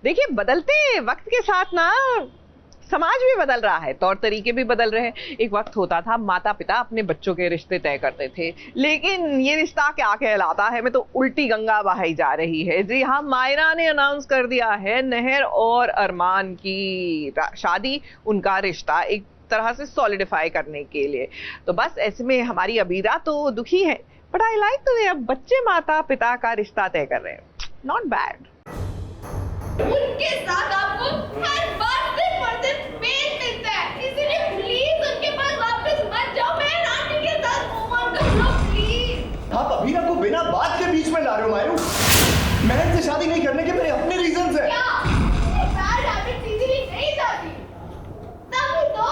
देखिए, बदलते वक्त के साथ ना समाज भी बदल रहा है, तौर तरीके भी बदल रहे हैं। एक वक्त होता था माता पिता अपने बच्चों के रिश्ते तय करते थे, लेकिन ये रिश्ता क्या कहलाता है में तो उल्टी गंगा बहाई जा रही है। जी हाँ, मायरा ने अनाउंस कर दिया है नहर और अरमान की शादी, उनका रिश्ता एक तरह से सॉलिडिफाई करने के लिए। तो बस ऐसे में हमारी अबीरा तो दुखी है, but I like the way अब बच्चे माता पिता का रिश्ता तय कर रहे हैं। Not bad. उनके साथ आपको हर बार सिर्फ और सिर्फ पेन मिलता है, इसलिए प्लीज उनके पास वापस मत जाओ। मैं रानी के साथ मूव ऑन कर लो प्लीज। आप अबीरा को बिना बात के बीच में ला रहे हो मायरू। महर से शादी नहीं करने के मेरे अपने रीजंस हैं। क्या बैड हैबिट इजीली नहीं जाती? तभी तो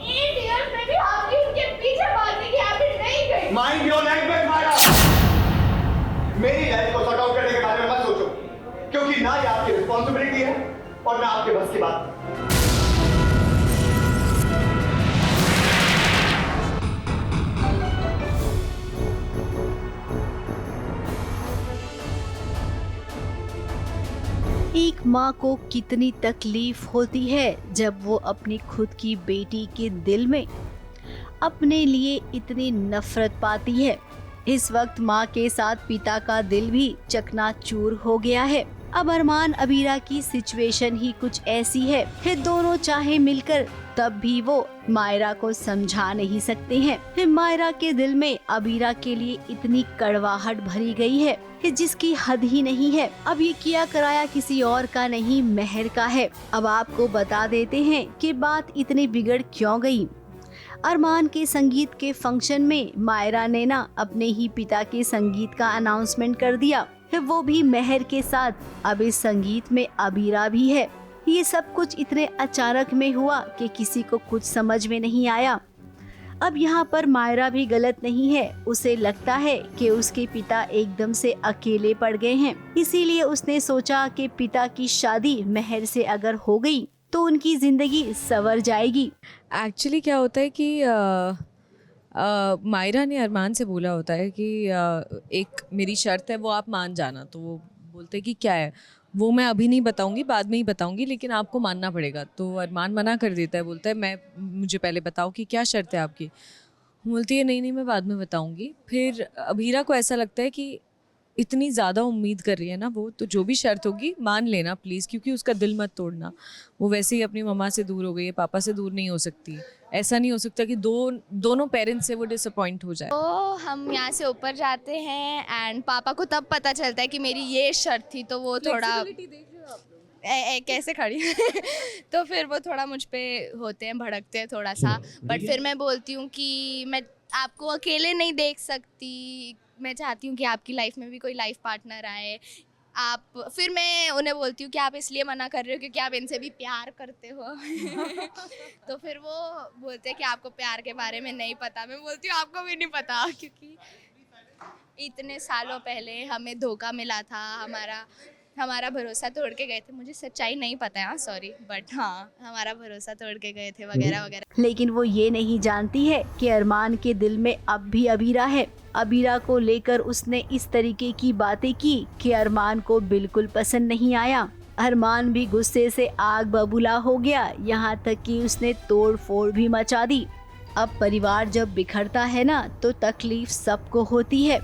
8 इयर्स में भी आपकी उनके पीछे भागने की हैबिट नहीं गई। Mind your language Myra. मेरी लाइफ को सॉर्ट आउट करने के बारे में मत सोचो, क्योंकि ना ये आपकी रिस्पॉन्सिबिलिटी है और ना आपके बस की बात। एक माँ को कितनी तकलीफ होती है जब वो अपनी खुद की बेटी के दिल में अपने लिए इतनी नफरत पाती है। इस वक्त माँ के साथ पिता का दिल भी चकनाचूर हो गया है। अब अरमान अबीरा की सिचुएशन ही कुछ ऐसी है कि दोनों चाहे मिलकर तब भी वो मायरा को समझा नहीं सकते हैं। फिर मायरा के दिल में अबीरा के लिए इतनी कड़वाहट भरी गई है कि जिसकी हद ही नहीं है। अब ये किया कराया किसी और का नहीं, महर का है। अब आपको बता देते हैं कि बात इतनी बिगड़ क्यों गई। अरमान के संगीत के फंक्शन में मायरा ने ना अपने ही पिता के संगीत का अनाउंसमेंट कर दिया, वो भी महर के साथ। अब इस संगीत में अबीरा भी है। ये सब कुछ इतने अचानक में हुआ कि किसी को कुछ समझ में नहीं आया। अब यहाँ पर मायरा भी गलत नहीं है। उसे लगता है कि उसके पिता एकदम से अकेले पड़ गए हैं, इसीलिए उसने सोचा कि पिता की शादी महर से अगर हो गई तो उनकी जिंदगी संवर जाएगी। एक्चुअली क्या होता है कि मायरा ने अरमान से बोला होता है कि एक मेरी शर्त है, वो आप मान जाना। तो वो बोलते हैं कि क्या है, वो मैं अभी नहीं बताऊंगी, बाद में ही बताऊंगी, लेकिन आपको मानना पड़ेगा। तो अरमान मना कर देता है, बोलता है मुझे पहले बताओ कि क्या शर्त है आपकी। बोलती है नहीं मैं बाद में बताऊंगी। फिर अबीरा को ऐसा लगता है कि इतनी ज़्यादा उम्मीद कर रही है ना वो, तो जो भी शर्त होगी मान लेना प्लीज़, क्योंकि उसका दिल मत तोड़ना। वो वैसे ही अपनी मम्मा से दूर हो गई है, पापा से दूर नहीं हो सकती। ऐसा नहीं हो सकता कि दोनों पेरेंट्स से वो डिसअपॉइंट हो जाए। तो हम यहाँ से ऊपर जाते हैं एंड पापा को तब पता चलता है कि मेरी ये शर्त थी, तो वो थोड़ा कैसे खड़ी तो फिर वो थोड़ा मुझ पे होते हैं, भड़कते हैं थोड़ा सा। बट फिर मैं बोलती हूँ कि मैं आपको अकेले नहीं देख सकती, मैं चाहती हूँ कि आपकी लाइफ में भी कोई लाइफ पार्टनर आए। फिर मैं उन्हें बोलती हूँ कि आप इसलिए मना कर रहे हो क्योंकि आप इनसे भी प्यार करते हो तो फिर वो बोलते हैं कि आपको प्यार के बारे में नहीं पता। मैं बोलती हूँ आपको भी नहीं पता, क्योंकि इतने सालों पहले हमें धोखा मिला था, हमारा भरोसा तोड़ के गए थे। मुझे सच्चाई नहीं पता है, सॉरी, बट हाँ हमारा भरोसा तोड़ के गए थे वगैरह वगैरह। लेकिन वो ये नहीं जानती है कि अरमान के दिल में अब भी अबीरा है। अबीरा को लेकर उसने इस तरीके की बातें की कि अरमान को बिल्कुल पसंद नहीं आया। अरमान भी गुस्से से आग बबूला हो गया, यहाँ तक कि उसने तोड़ फोड़ भी मचा दी। अब परिवार जब बिखरता है ना तो तकलीफ सबको होती है,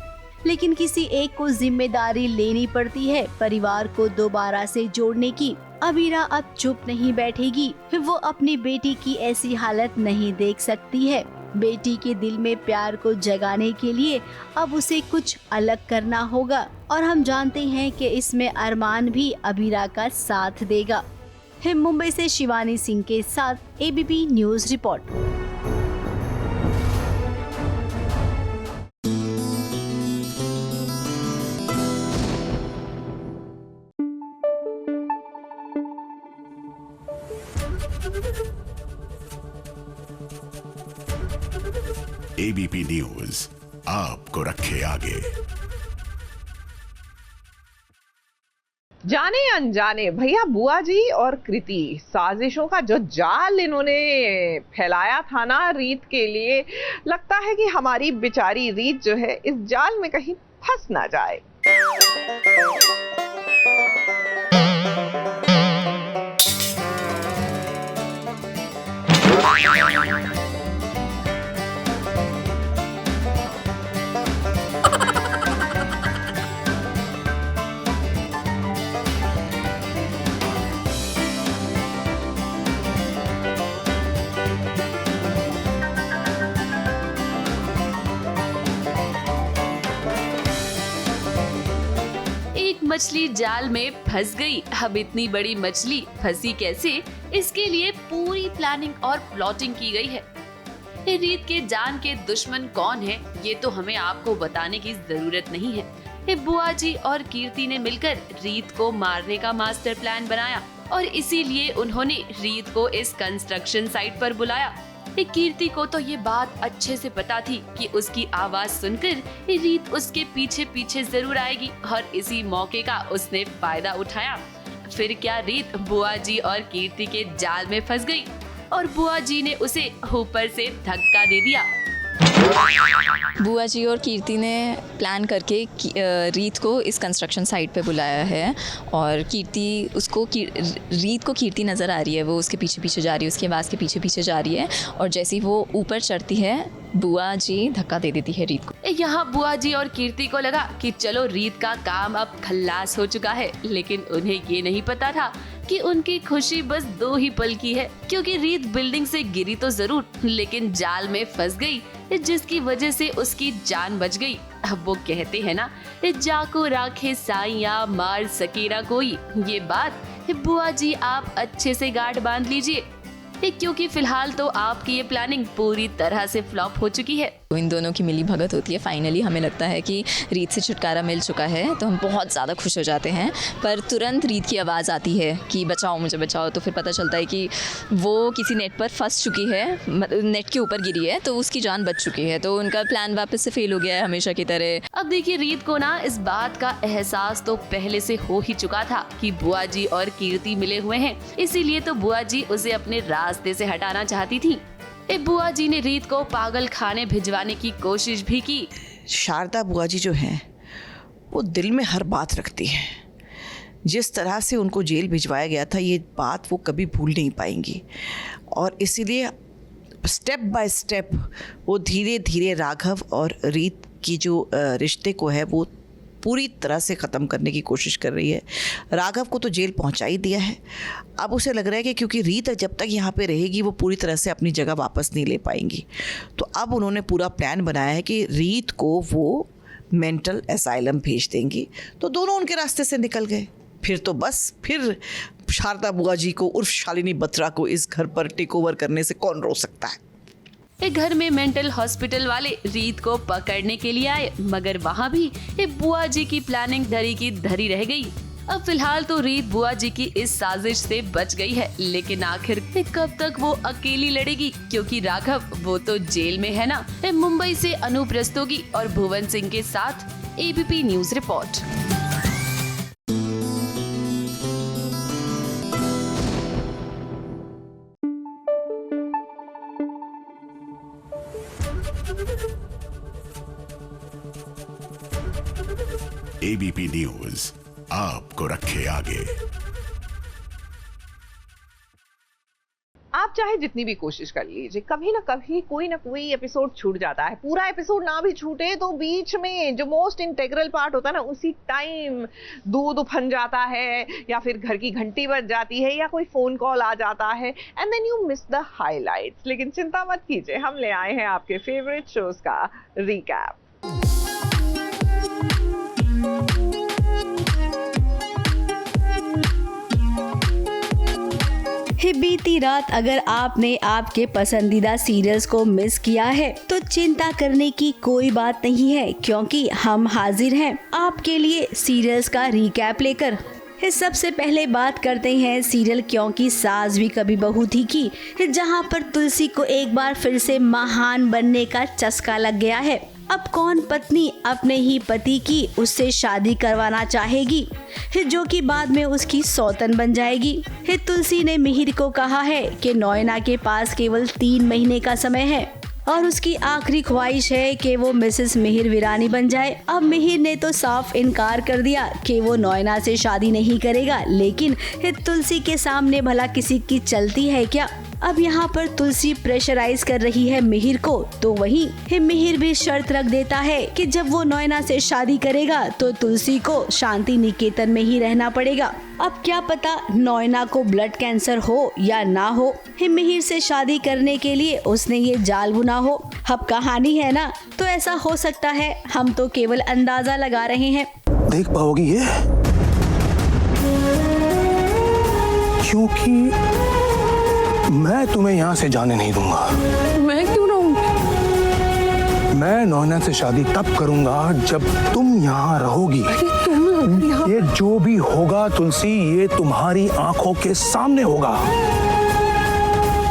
लेकिन किसी एक को जिम्मेदारी लेनी पड़ती है परिवार को दोबारा से जोड़ने की। अबीरा अब चुप नहीं बैठेगी, वो अपनी बेटी की ऐसी हालत नहीं देख सकती है। बेटी के दिल में प्यार को जगाने के लिए अब उसे कुछ अलग करना होगा, और हम जानते हैं कि इसमें अरमान भी अबीरा का साथ देगा। मुंबई से शिवानी सिंह के साथ ABP news report. ABP news आपको रखे आगे। जाने अनजाने भैया बुआ जी और कृति साजिशों का जो जाल इन्होंने फैलाया था ना रीत के लिए, लगता है कि हमारी बेचारी रीत जो है इस जाल में कहीं फंस ना जाए। मछली जाल में फंस गई। अब इतनी बड़ी मछली फंसी कैसे, इसके लिए पूरी प्लानिंग और प्लॉटिंग की गई है। रीत के जान के दुश्मन कौन है, ये तो हमें आपको बताने की जरूरत नहीं है। बुआ जी और कीर्ति ने मिलकर रीत को मारने का मास्टर प्लान बनाया और इसीलिए उन्होंने रीत को इस कंस्ट्रक्शन साइट पर बुलाया। कीर्ति को तो ये बात अच्छे से पता थी कि उसकी आवाज सुनकर रीत उसके पीछे पीछे जरूर आएगी और इसी मौके का उसने फायदा उठाया। फिर क्या रीत बुआ जी और कीर्ति के जाल में फंस गई और बुआ जी ने उसे ऊपर से धक्का दे दिया। बुआ जी और कीर्ति ने प्लान करके रीत को इस कंस्ट्रक्शन साइट पे बुलाया है और रीत को कीर्ति नज़र आ रही है, वो उसके पीछे पीछे जा रही है, उसकी आवाज़ के पीछे पीछे जा रही है और जैसे ही वो ऊपर चढ़ती है बुआ जी धक्का दे देती है रीत को। यहाँ बुआ जी और कीर्ति को लगा कि चलो रीत का काम अब खल्लास हो चुका है, लेकिन उन्हें ये नहीं पता था कि उनकी खुशी बस 2 ही पल की है, क्योंकि रीत बिल्डिंग से गिरी तो जरूर लेकिन जाल में फंस गई, जिसकी वजह से उसकी जान बच गई। अब वो कहते हैं ना, जाको राखे साइया मार सकेरा कोई। ये बात बुआ जी आप अच्छे से गांठ बांध लीजिए, क्योंकि फिलहाल तो आपकी ये प्लानिंग पूरी तरह से फ्लॉप हो चुकी है। इन दोनों की मिली भगत होती है। फाइनली हमें लगता है कि रीत से छुटकारा मिल चुका है, तो हम बहुत ज़्यादा खुश हो जाते हैं। पर तुरंत रीत की आवाज़ आती है कि बचाओ मुझे बचाओ, तो फिर पता चलता है कि वो किसी नेट पर फंस चुकी है, नेट के ऊपर गिरी है, तो उसकी जान बच चुकी है। तो उनका प्लान वापस से फेल हो गया है हमेशा की तरह। अब देखिए, रीत को ना इस बात का एहसास तो पहले से हो ही चुका था कि बुआ जी और कीर्ति मिले हुए हैं, इसीलिए तो बुआ जी उसे अपने रास्ते से हटाना चाहती थी। बुआ जी ने रीत को पागल खाने भिजवाने की कोशिश भी की। शारदा बुआ जी जो हैं वो दिल में हर बात रखती हैं। जिस तरह से उनको जेल भिजवाया गया था, ये बात वो कभी भूल नहीं पाएंगी और इसीलिए स्टेप बाय स्टेप वो धीरे धीरे राघव और रीत की जो रिश्ते को है वो पूरी तरह से ख़त्म करने की कोशिश कर रही है। राघव को तो जेल पहुंचा ही दिया है। अब उसे लग रहा है कि क्योंकि रीत जब तक यहाँ पे रहेगी वो पूरी तरह से अपनी जगह वापस नहीं ले पाएंगी, तो अब उन्होंने पूरा प्लान बनाया है कि रीत को वो मेंटल असाइलम भेज देंगी। तो दोनों उनके रास्ते से निकल गए। फिर तो बस फिर शारदा बुआ जी को उर्फ शालिनी बत्रा को इस घर पर टेक ओवर करने से कौन रोक सकता है। घर में मेंटल हॉस्पिटल वाले रीत को पकड़ने के लिए आए, मगर वहाँ भी बुआ जी की प्लानिंग धरी की धरी रह गई। अब फिलहाल तो रीत बुआ जी की इस साजिश से बच गई है, लेकिन आखिर कब तक वो अकेली लड़ेगी, क्योंकि राघव वो तो जेल में है ना। मुंबई से अनूप रस्तोगी और भुवन सिंह के साथ ABP news report. ABP news आपको रखे आगे। आप चाहे जितनी भी कोशिश कर लीजिए, कभी ना कभी कोई ना कोई एपिसोड छूट जाता है। पूरा एपिसोड ना भी छूटे तो बीच में जो मोस्ट इंटेग्रल पार्ट होता है ना, उसी टाइम दूध उफन जाता है या फिर घर की घंटी बज जाती है या कोई फोन कॉल आ जाता है, and then you miss the highlights. लेकिन चिंता मत कीजिए, हम ले आए हैं आपके फेवरेट शोज का रिकैप। बीती रात अगर आपने आपके पसंदीदा सीरियल्स को मिस किया है तो चिंता करने की कोई बात नहीं है, क्योंकि हम हाजिर हैं आपके लिए सीरियल्स का रिकैप लेकर। सबसे पहले बात करते हैं सीरियल क्योंकि सास भी कभी बहू थी की, जहां पर तुलसी को एक बार फिर से महान बनने का चस्का लग गया है। अब कौन पत्नी अपने ही पति की उससे शादी करवाना चाहेगी, जो कि बाद में उसकी सौतन बन जाएगी। तुलसी ने मिहिर को कहा है कि नोएना के पास केवल 3 महीने का समय है और उसकी आखिरी ख्वाहिश है कि वो मिसेस मिहिर वीरानी बन जाए। अब मिहिर ने तो साफ इनकार कर दिया कि वो नोएना से शादी नहीं करेगा, लेकिन तुलसी के सामने भला किसी की चलती है क्या। अब यहाँ पर तुलसी प्रेशराइज कर रही है मिहिर को, तो वहीं मिहिर भी शर्त रख देता है कि जब वो नैना से शादी करेगा तो तुलसी को शांति निकेतन में ही रहना पड़ेगा। अब क्या पता नैना को ब्लड कैंसर हो या ना हो, मिहिर से शादी करने के लिए उसने ये जाल बुना हो। अब कहानी है ना, तो ऐसा हो सकता है, हम तो केवल अंदाजा लगा रहे हैं। देख पाओगी ये, क्योंकि मैं तुम्हें यहाँ से जाने नहीं दूंगा। मैं क्यों रहूंगी? मैं नैना से शादी तब करूंगा जब तुम यहाँ रहोगी। ये जो भी होगा तुलसी, ये तुम्हारी आंखों के सामने होगा,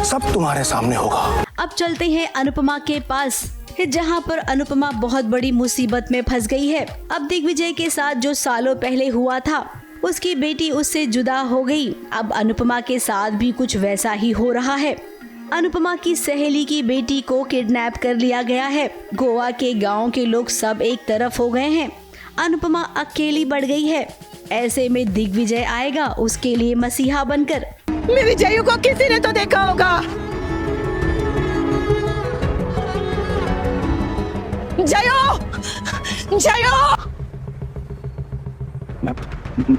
सब तुम्हारे सामने होगा। अब चलते हैं अनुपमा के पास, जहाँ पर अनुपमा बहुत बड़ी मुसीबत में फंस गई है। अब दिग्विजय के साथ जो सालों पहले हुआ था, उसकी बेटी उससे जुदा हो गई। अब अनुपमा के साथ भी कुछ वैसा ही हो रहा है। अनुपमा की सहेली की बेटी को किडनैप कर लिया गया है। गोवा के गांव के लोग सब एक तरफ हो गए हैं। अनुपमा अकेली बढ़ गई है। ऐसे में दिग्विजय आएगा उसके लिए मसीहा बनकर। मेरी जयू को किसी ने तो देखा होगा। जयो, जयो।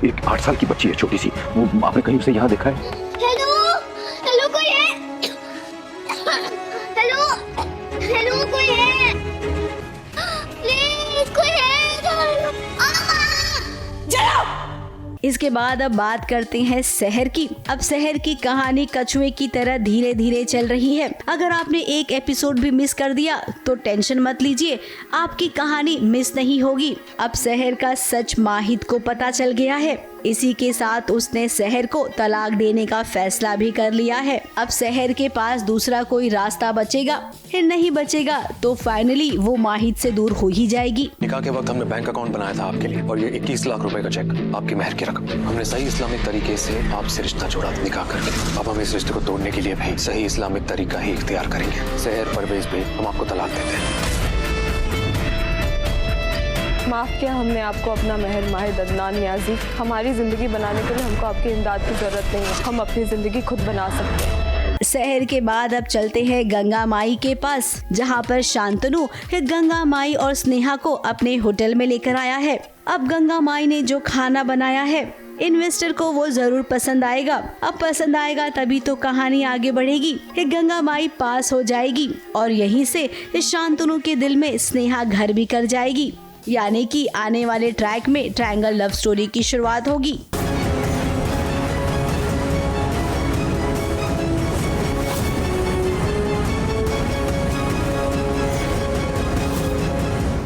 एक 8 साल की बच्ची है, छोटी सी, वो आपने कहीं उसे यहाँ देखा है? हेलो, हेलो कोई है? हेलो, हेलो कोई है? प्लीज कोई है? इसके बाद अब बात करते हैं शहर की। अब शहर की कहानी कछुए की तरह धीरे धीरे चल रही है। अगर आपने एक एपिसोड भी मिस कर दिया तो टेंशन मत लीजिए, आपकी कहानी मिस नहीं होगी। अब शहर का सच माहिद को पता चल गया है। इसी के साथ उसने शहर को तलाक देने का फैसला भी कर लिया है। अब शहर के पास दूसरा कोई रास्ता बचेगा, फिर नहीं बचेगा तो फाइनली वो माहिद से दूर हो ही जाएगी। निकाह के वक्त हमने बैंक अकाउंट बनाया था आपके लिए, और ये 21 लाख रुपए का चेक, आपकी मेहर की रकम। हमने सही इस्लामिक तरीके से आपसे रिश्ता जोड़ा निकाह करके। अब हम इस रिश्ते को तोड़ने के लिए भी सही इस्लामिक तरीका ही इख्तियार करेंगे। शहर परवेज पे हम आपको तलाक देते हैं। माफ़ किया हमने आपको अपना महर माहिद अदनान न्याजी। हमारी ज़िंदगी बनाने के लिए हमको आपकी इमदाद की ज़रूरत नहीं है, हम अपनी ज़िंदगी खुद बना सकते हैं। शहर के बाद अब चलते हैं गंगा माई के पास, जहाँ पर शांतनु गंगा माई और स्नेहा को अपने होटल में लेकर आया है। अब गंगा माई ने जो खाना बनाया है, इन्वेस्टर को वो जरूर पसंद आएगा। अब पसंद आएगा तभी तो कहानी आगे बढ़ेगी। गंगा माई पास हो जाएगी और यहीं से शांतनु के दिल में स्नेहा घर भी कर जाएगी। यानी कि आने वाले ट्रैक में ट्रायंगल लव स्टोरी की शुरुआत होगी।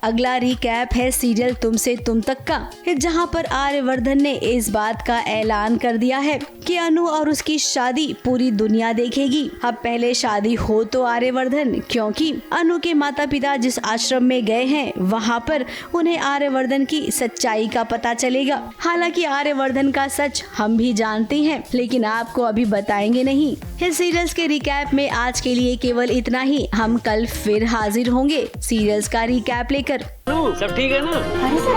अगला रिकैप है सीरियल तुमसे तुम तक का, जहां पर आर्यवर्धन ने इस बात का ऐलान कर दिया है कि अनु और उसकी शादी पूरी दुनिया देखेगी। अब पहले शादी हो तो आर्यवर्धन, क्योंकि अनु के माता पिता जिस आश्रम में गए हैं वहां पर उन्हें आर्यवर्धन की सच्चाई का पता चलेगा। हालांकि आर्यवर्धन का सच हम भी जानते हैं, लेकिन आपको अभी बताएंगे नहीं। इस सीरियल्स के रिकैप में आज के लिए केवल इतना ही। हम कल फिर हाजिर होंगे सीरियल्स का रिकैप लेकर। सब ठीक है ना? अरे सर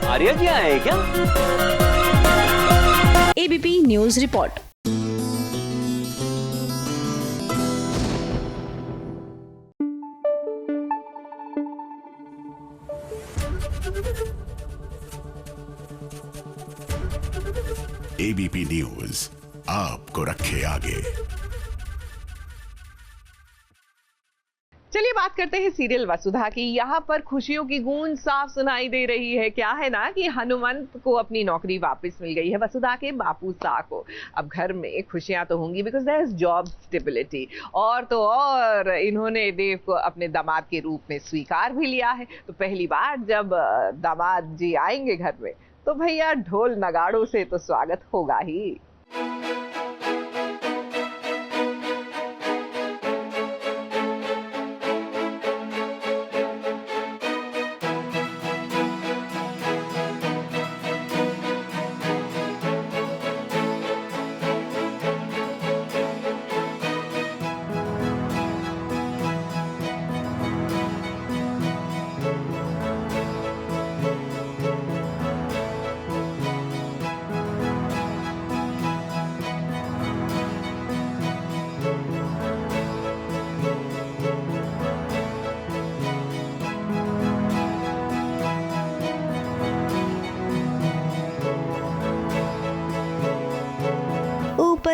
आर्या जी आए क्या? ABP news report. ABP news आपको रखे आगे। चलिए बात करते हैं सीरियल वसुधा की। यहाँ पर खुशियों की गूंज साफ सुनाई दे रही है। क्या है ना कि हनुमंत को अपनी नौकरी वापस मिल गई है, वसुधा के बापू सा को। अब घर में खुशियां तो होंगी because there is job stability. और तो और इन्होंने देव को अपने दामाद के रूप में स्वीकार भी लिया है। तो पहली बार जब दामाद जी आएंगे घर में तो भैया ढोल नगाड़ों से तो स्वागत होगा ही।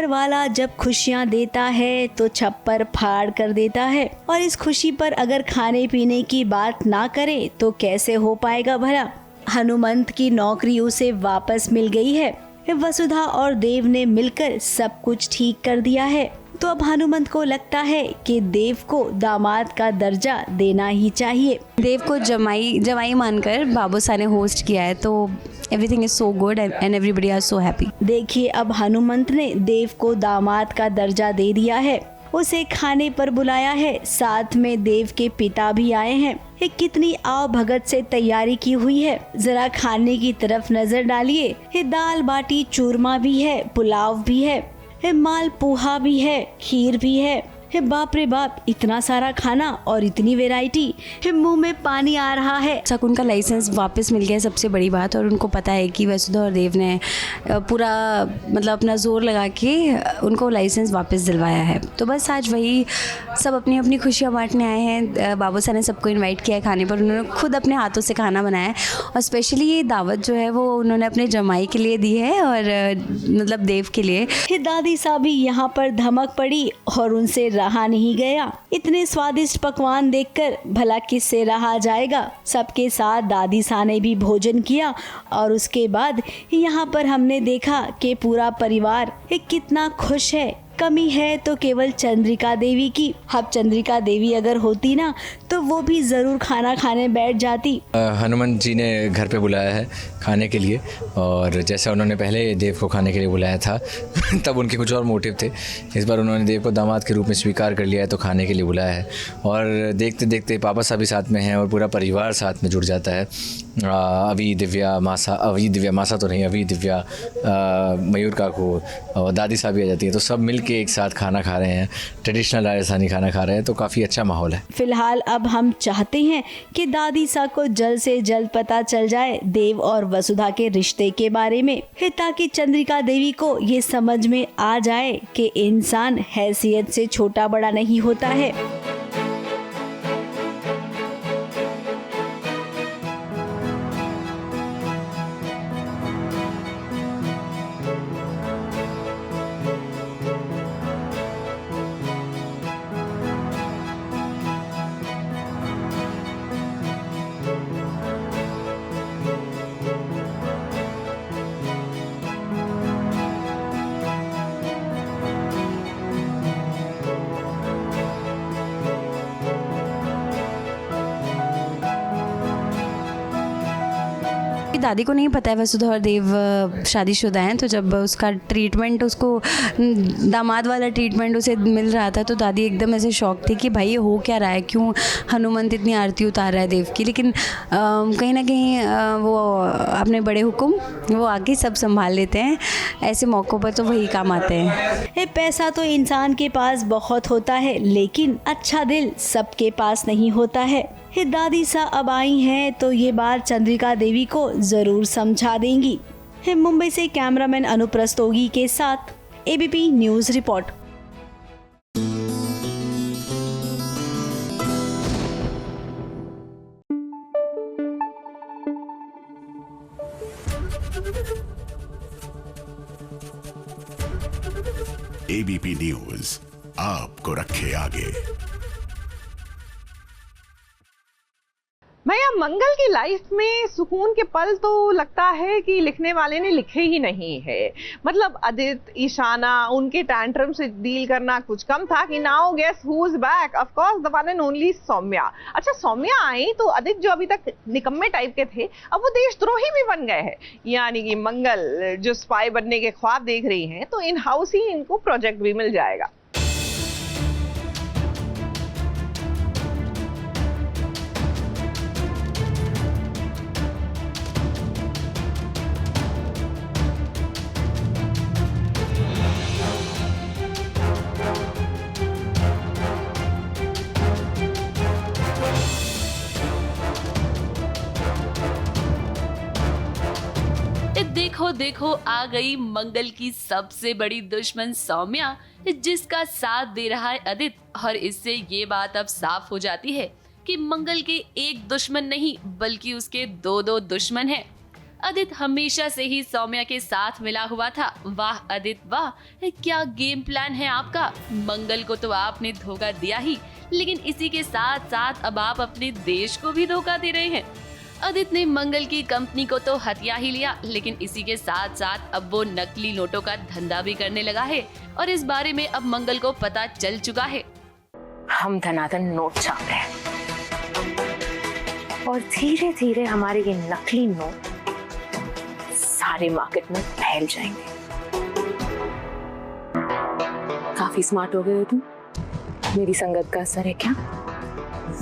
ऊपर वाला जब खुशियाँ देता है तो छप्पर फाड़ कर देता है, और इस खुशी पर अगर खाने पीने की बात ना करे तो कैसे हो पाएगा भला। हनुमंत की नौकरी उसे वापस मिल गई है। वसुधा और देव ने मिलकर सब कुछ ठीक कर दिया है। तो अब हनुमंत को लगता है कि देव को दामाद का दर्जा देना ही चाहिए। देव को जमाई मानकर बाबूसा ने होस्ट किया है, तो everything is so good and everybody are so happy. देखिए, अब हनुमंत ने देव को दामाद का दर्जा दे दिया है, उसे खाने पर बुलाया है, साथ में देव के पिता भी आए हैं। ये कितनी आव भगत से तैयारी की हुई है, जरा खाने की तरफ नजर डालिए। ये दाल बाटी चूरमा भी है, पुलाव भी है, माल पोहा भी है, खीर भी है। बाप रे बाप, इतना सारा खाना और इतनी वैरायटी, मुंह में पानी आ रहा है। शकुन का लाइसेंस वापस मिल गया, सबसे बड़ी बात, और उनको पता है कि वसुधा और देव ने पूरा मतलब अपना जोर लगा के उनको लाइसेंस वापस दिलवाया है। तो बस आज वही सब अपनी अपनी खुशियाँ बांटने आए हैं। बाबूसा ने सबको इन्वाइट किया है खाने पर, उन्होंने खुद अपने हाथों से खाना बनाया है, और स्पेशली ये दावत जो है वो उन्होंने अपने जमाई के लिए दी है और मतलब देव के लिए। दादी साहब भी यहाँ पर धमक पड़ी और उनसे रहा नहीं गया। इतने स्वादिष्ट पकवान देखकर भला किससे रहा जाएगा। सबके साथ दादी सा ने भी भोजन किया, और उसके बाद यहाँ पर हमने देखा कि पूरा परिवार कितना खुश है। कमी है तो केवल चंद्रिका देवी की। अब चंद्रिका देवी अगर होती ना तो वो भी ज़रूर खाना खाने बैठ जाती। हनुमंत जी ने घर पे बुलाया है खाने के लिए, और जैसा उन्होंने पहले देव को खाने के लिए बुलाया था तब उनके कुछ और मोटिव थे। इस बार उन्होंने देव को दामाद के रूप में स्वीकार कर लिया है, तो खाने के लिए बुलाया है। और देखते देखते पापा साहब भी साथ में हैं और पूरा परिवार साथ में जुड़ जाता है। अभी दिव्या मासा तो नहीं, अभी दिव्या, मयूर काकू और दादी साहब भी आ जाती है, तो सब मिल के एक साथ खाना खा रहे हैं, ट्रेडिशनल राजस्थानी खाना खा रहे हैं, तो काफ़ी अच्छा माहौल है। फिलहाल अब हम चाहते हैं कि दादी सा को जल्द से जल्द पता चल जाए देव और वसुधा के रिश्ते के बारे में, ताकि चंद्रिका देवी को ये समझ में आ जाए कि इंसान हैसियत से छोटा बड़ा नहीं होता है। दादी को नहीं पता है वसुधा और देव शादीशुदा हैं, तो जब उसका ट्रीटमेंट, उसको दामाद वाला ट्रीटमेंट उसे मिल रहा था, तो दादी एकदम ऐसे शॉक थी कि भाई ये हो क्या रहा है, क्यों हनुमंत इतनी आरती उतार रहा है देव की। लेकिन कहीं ना कहीं वो अपने बड़े हुक्म वो आके सब संभाल लेते हैं। ऐसे मौक़ों पर तो वही काम आते हैं। पैसा तो इंसान के पास बहुत होता है, लेकिन अच्छा दिल सबके पास नहीं होता है। दादी सा अब आई हैं तो ये बात चंद्रिका देवी को जरूर समझा देंगी। मुंबई से कैमरामैन अनूप रस्तोगी के साथ ABP news report. ABP news आपको रखे आगे। भैया, मंगल की लाइफ में सुकून के पल तो लगता है कि लिखने वाले ने लिखे ही नहीं है। मतलब आदित्य, ईशाना, उनके टैंट्रम से डील करना कुछ कम था कि now guess who is back, of course the one and only Saumya. अच्छा, सौम्या आई तो आदित्य जो अभी तक निकम्मे टाइप के थे, अब वो देशद्रोही भी बन गए हैं। यानी कि मंगल जो स्पाई बनने के ख्वाब देख रही हैं, तो इन हाउस ही इनको प्रोजेक्ट भी मिल जाएगा। देखो देखो, आ गई मंगल की सबसे बड़ी दुश्मन सौम्या, जिसका साथ दे रहा है आदित्य। और इससे ये बात अब साफ हो जाती है कि मंगल के एक दुश्मन नहीं बल्कि उसके दो दुश्मन हैं। अदित हमेशा से ही सौम्या के साथ मिला हुआ था। वाह अदित वाह, क्या गेम प्लान है आपका। मंगल को तो आपने धोखा दिया ही, लेकिन इसी के साथ साथ अब आप अपने देश को भी धोखा दे रहे हैं। अदित ने मंगल की कंपनी को तो हथिया ही लिया, लेकिन इसी के साथ साथ अब वो नकली नोटों का धंधा भी करने लगा है और इस बारे में अब मंगल को पता चल चुका है। हम धनाधन नोट छाप रहे हैं और धीरे धीरे हमारे ये नकली नोट सारे मार्केट में फैल जाएंगे। काफी स्मार्ट हो गए हो तुम। मेरी संगत का असर है क्या?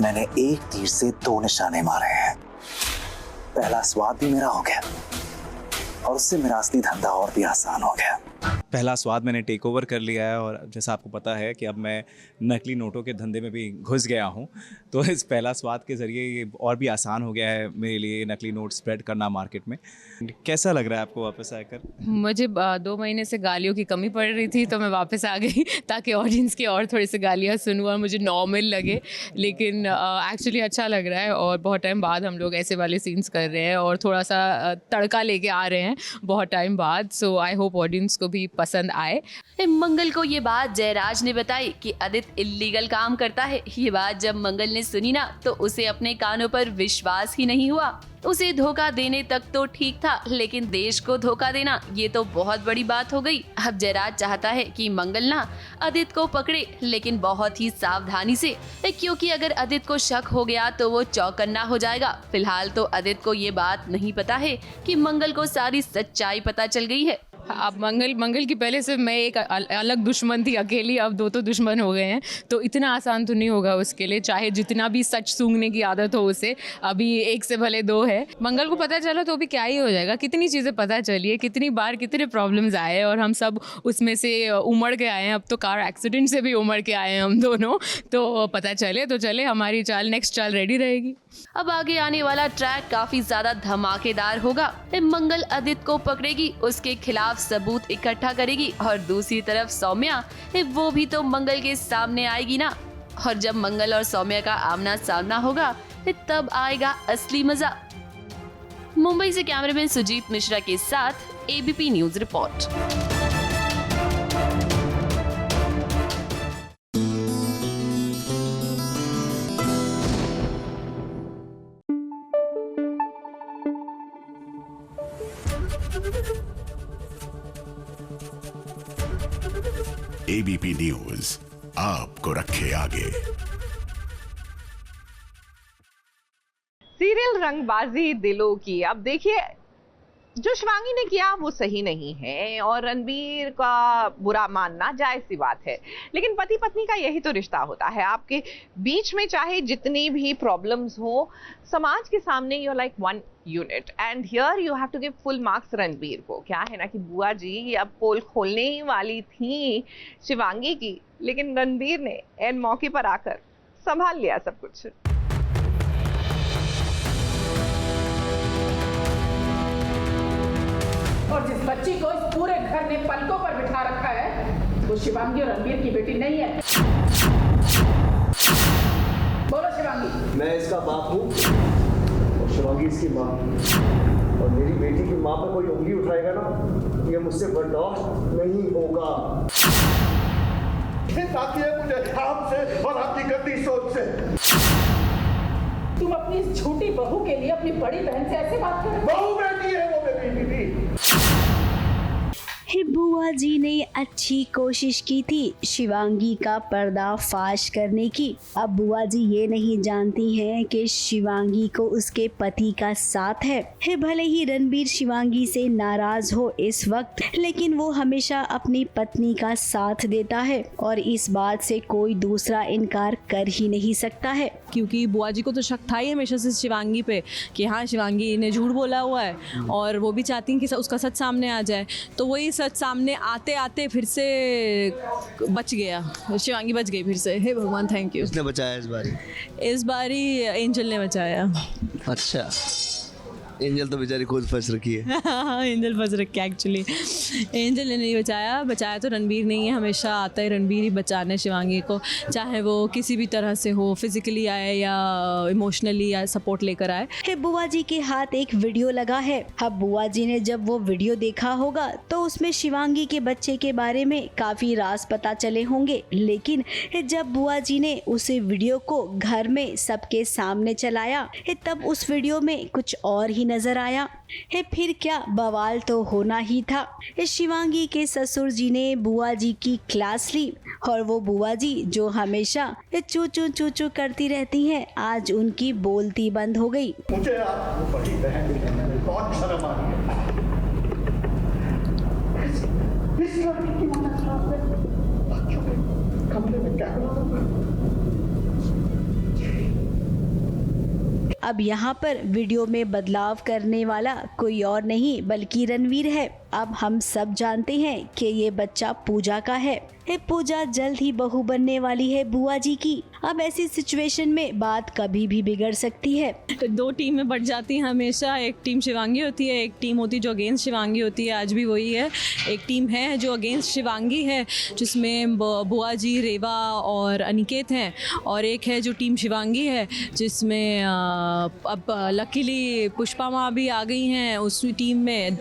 मैंने एक तीर से 2 निशाने मारे हैं। पहला स्वाद भी मेरा हो गया और उससे मेरा असली धंधा और भी आसान हो गया। पहला स्वाद मैंने टेक ओवर कर लिया है और जैसा आपको पता है कि अब मैं नकली नोटों के धंधे में भी घुस गया हूं, तो इस पहला स्वाद के ज़रिए ये और भी आसान हो गया है मेरे लिए नकली नोट स्प्रेड करना मार्केट में। कैसा लग रहा है आपको वापस आकर? मुझे 2 महीने से गालियों की कमी पड़ रही थी, तो मैं वापस आ गई ताकि ऑडियंस की और थोड़ी सी गालियाँ सुनूँ और मुझे नॉर्मल लगे। लेकिन एक्चुअली अच्छा लग रहा है और बहुत टाइम बाद हम लोग ऐसे वाले सीन्स कर रहे हैं और थोड़ा सा तड़का लेके आ रहे हैं बहुत टाइम बाद। सो आई होप ऑडियंस को भी पसंद आए। मंगल को ये बात जयराज ने बताई कि अदित इल्लीगल काम करता है। ये बात जब मंगल ने सुनी ना, तो उसे अपने कानों पर विश्वास ही नहीं हुआ। उसे धोखा देने तक तो ठीक था, लेकिन देश को धोखा देना ये तो बहुत बड़ी बात हो गई। अब जयराज चाहता है कि मंगल ना अदित को पकड़े, लेकिन बहुत ही सावधानी से, क्योंकि अगर अदित को शक हो गया तो वो चौकन्ना हो जाएगा। फिलहाल तो अदित को ये बात नहीं पता है कि मंगल को सारी सच्चाई पता चल गई है। अब मंगल की पहले से मैं एक अलग दुश्मन थी अकेली, अब 2 तो दुश्मन हो गए हैं, तो इतना आसान तो नहीं होगा उसके लिए, चाहे जितना भी सच सूंघने की आदत हो उसे। अभी 1 से भले 2 है। मंगल को पता चला तो अभी क्या ही हो जाएगा। कितनी चीज़ें पता चली है, कितनी बार कितने प्रॉब्लम्स आए और हम सब उसमें से उमड़ के आए हैं। अब तो कार एक्सीडेंट से भी उमड़ के आए हैं हम दोनों, तो पता चले तो चले, हमारी नेक्स्ट चाल रेडी रहेगी। अब आगे आने वाला ट्रैक काफी ज्यादा धमाकेदार होगा। मंगल अदित को पकड़ेगी, उसके खिलाफ सबूत इकट्ठा करेगी और दूसरी तरफ सौम्या, वो भी तो मंगल के सामने आएगी ना। और जब मंगल और सौम्या का आमना सामना होगा तब आएगा असली मजा। मुंबई से कैमरामैन सुजीत मिश्रा के साथ ABP news report. ABP news आपको रखे आगे। सीरियल रंगबाजी दिलों की। अब देखिए, जो शिवांगी ने किया वो सही नहीं है और रणबीर का बुरा मानना जायज सी बात है, लेकिन पति पत्नी का यही तो रिश्ता होता है। आपके बीच में चाहे जितनी भी प्रॉब्लम्स हो, समाज के सामने you are like one unit and here you have to give full marks Ranbir को। क्या है ना कि बुआ जी अब पोल खोलने ही वाली थी शिवांगी की, लेकिन रणबीर ने एन मौके पर आकर संभाल लिया सब कुछ। और जिस बच्ची को इस पूरे घर ने पलकों पर बिठा रखा है वो शिवांगी और रणबीर की बेटी नहीं है। बोलो शिवांगी। मैं इसका बाप हूँ और शिवांगी इसकी माँ, और मेरी बेटी की माँ पर कोई उंगली उठाएगा ना, ये मुझसे बर्दाश्त नहीं होगा। ताकि मुझे आपसे और आपकी गंदी सोच से। तुम अपनी इस झूठी बहू के लिए अपनी बड़ी बहन से ऐसे बात कर रहे हो? बहू बेटी है वो, मेरी बेटी। बुआ जी ने अच्छी कोशिश की थी शिवांगी का पर्दाफाश करने की। अब बुआ जी ये नहीं जानती हैं कि शिवांगी को उसके पति का साथ है। भले ही रणबीर शिवांगी से नाराज हो इस वक्त, लेकिन वो हमेशा अपनी पत्नी का साथ देता है और इस बात से कोई दूसरा इनकार कर ही नहीं सकता है। क्योंकि बुआ जी को तो शक था ही हमेशा से शिवांगी पे कि हाँ शिवांगी ने झूठ बोला हुआ है, और वो भी चाहती हैं कि उसका सच सामने आ जाए। तो वही सच सामने आते आते फिर से बच गया, शिवांगी बच गई फिर से। हे भगवान, थैंक यू। किसने बचाया इस बारी? इस बारी एंजल ने बचाया। अच्छा, एंजल तो बेचारी खुद फंस रखी है। हाँ एंजल फंस रखी है एक्चुअली। एंजल ने नहीं बचाया तो रणबीर नहीं है, हमेशा आता है रणबीर ही बचाने शिवांगी को, चाहे वो किसी भी तरह से हो, फिजिकली आए या इमोशनली या सपोर्ट लेकर आए। बुआ जी के हाथ एक वीडियो लगा है। अब बुआ जी ने जब वो वीडियो देखा होगा तो उसमें शिवांगी के बच्चे के बारे में काफी राज पता चले होंगे, लेकिन जब बुआ जी ने उस वीडियो को घर में सबके सामने चलाया तब उस वीडियो में कुछ और ही नजर आया। फिर क्या बवाल तो होना ही था। शिवांगी के ससुर जी ने बुआ जी की क्लास ली और वो बुआ जी जो हमेशा चू चू चू चू करती रहती हैं, आज उनकी बोलती बंद हो गई। मुझे आपको बड़ी बहन की मैंने बहुत शर्म आ रही है। इस लड़की की मदद खराब है। बच्चों के कमरे में कैमरा अब यहाँ पर वीडियो में बदलाव करने वाला कोई और नहीं बल्कि रणवीर है। अब हम सब जानते हैं कि ये बच्चा पूजा का है। पूजा जल्द ही बहू बनने वाली है बुआ जी की। अब ऐसी सिचुएशन में बात कभी भी बिगड़ सकती है। तो दो टीम में बढ़ जाती हैं हमेशा, एक टीम शिवांगी होती है, एक टीम होती है जो अगेंस्ट शिवांगी होती है। आज भी वही है, एक टीम है जो अगेंस्ट शिवांगी है जिसमें बुआ जी, रेवा और अनिकेत हैं, और एक है जो टीम शिवांगी है जिसमें अब लकीली पुष्पा माँ भी आ गई हैं उस टीम में।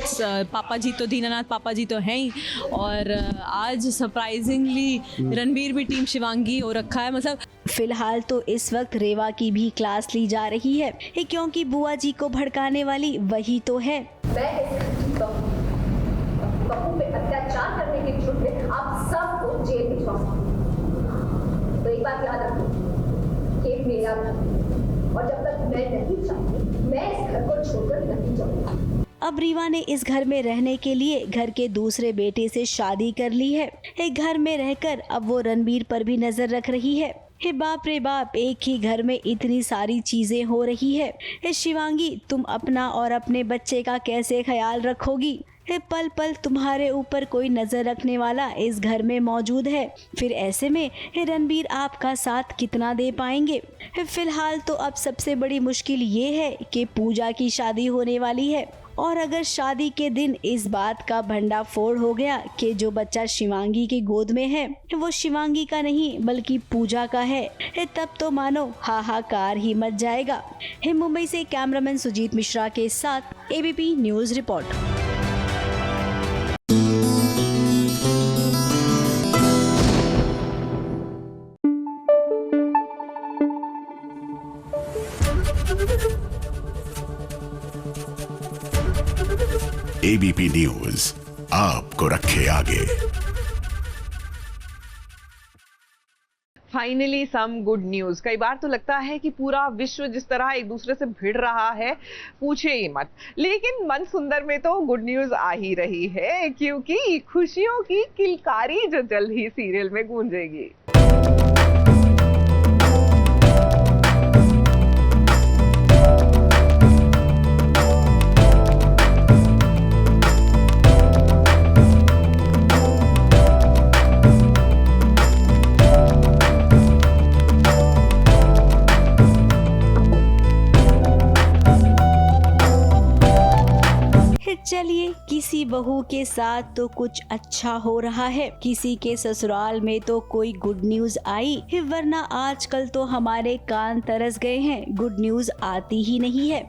पापा जी तो दीनानाथ पापा जी तो हैं ही, और आज सरप्राइजिंगली रणबीर भी टीम शिवांगी हो रखा है। मतलब फिलहाल तो इस वक्त रेवा की भी क्लास ली जा रही है क्योंकि बुआ जी को भड़काने वाली वही तो है। मैं इस बहू पे अत्याचार करने के झूठ में आप सबको जेल भिजवा सकती। तो एक बात याद रखो, ये मेरा घर और जब तक मैं नहीं चाहती मैं इस घर को छोड़कर नहीं जाऊंगी। अब रीवा ने इस घर में रहने के लिए घर के दूसरे बेटे से शादी कर ली है। एक घर में रहकर अब वो रणबीर पर भी नजर रख रही है। बाप रे बाप, एक ही घर में इतनी सारी चीजें हो रही है। शिवांगी, तुम अपना और अपने बच्चे का कैसे ख्याल रखोगी? पल पल तुम्हारे ऊपर कोई नजर रखने वाला इस घर में मौजूद है। फिर ऐसे में रणबीर आपका साथ कितना दे पाएंगे? फिलहाल तो अब सबसे बड़ी मुश्किल ये है कि पूजा की शादी होने वाली है, और अगर शादी के दिन इस बात का भंडाफोड़ हो गया कि जो बच्चा शिवांगी की गोद में है वो शिवांगी का नहीं बल्कि पूजा का है, तब तो मानो हाहाकार ही मच जाएगा। मुंबई से कैमरामैन सुजीत मिश्रा के साथ ABP news report. ABP news आपको रखे आगे। Finally some good news. कई बार तो लगता है कि पूरा विश्व जिस तरह एक दूसरे से भिड़ रहा है पूछे ही मत, लेकिन मन सुंदर में तो गुड न्यूज आ ही रही है क्योंकि खुशियों की किलकारी जो जल्द ही सीरियल में गूंजेगी। चलिए, किसी बहू के साथ तो कुछ अच्छा हो रहा है, किसी के ससुराल में तो कोई गुड न्यूज आई, वरना आजकल तो हमारे कान तरस गए हैं, गुड न्यूज आती ही नहीं है।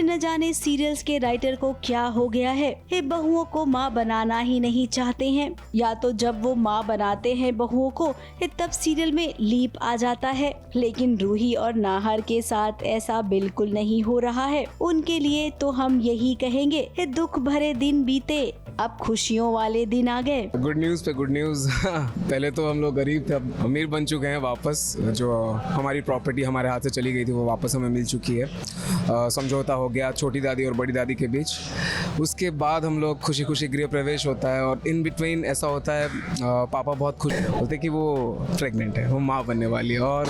न जाने सीरियल्स के राइटर को क्या हो गया है, ये बहुओं को माँ बनाना ही नहीं चाहते हैं, या तो जब वो माँ बनाते हैं बहुओं को तब सीरियल में लीप आ जाता है। लेकिन रूही और नाहर के साथ ऐसा बिल्कुल नहीं हो रहा है। उनके लिए तो हम यही कहेंगे, दुख भरे दिन बीते, अब खुशियों वाले दिन आ गए। गुड न्यूज पे गुड न्यूज। पहले तो हम लोग गरीब थे, अब अमीर बन चुके हैं वापस। जो हमारी प्रॉपर्टी हमारे हाथ से चली गई थी वो वापस हमें मिल चुकी है। समझौता हो गया छोटी दादी और बड़ी दादी के बीच, उसके बाद हम लोग खुशी खुशी गृह प्रवेश होता है और इन बिटवीन ऐसा होता है पापा बहुत खुश होते कि वो प्रेग्नेंट है, वो माँ बनने वाली है और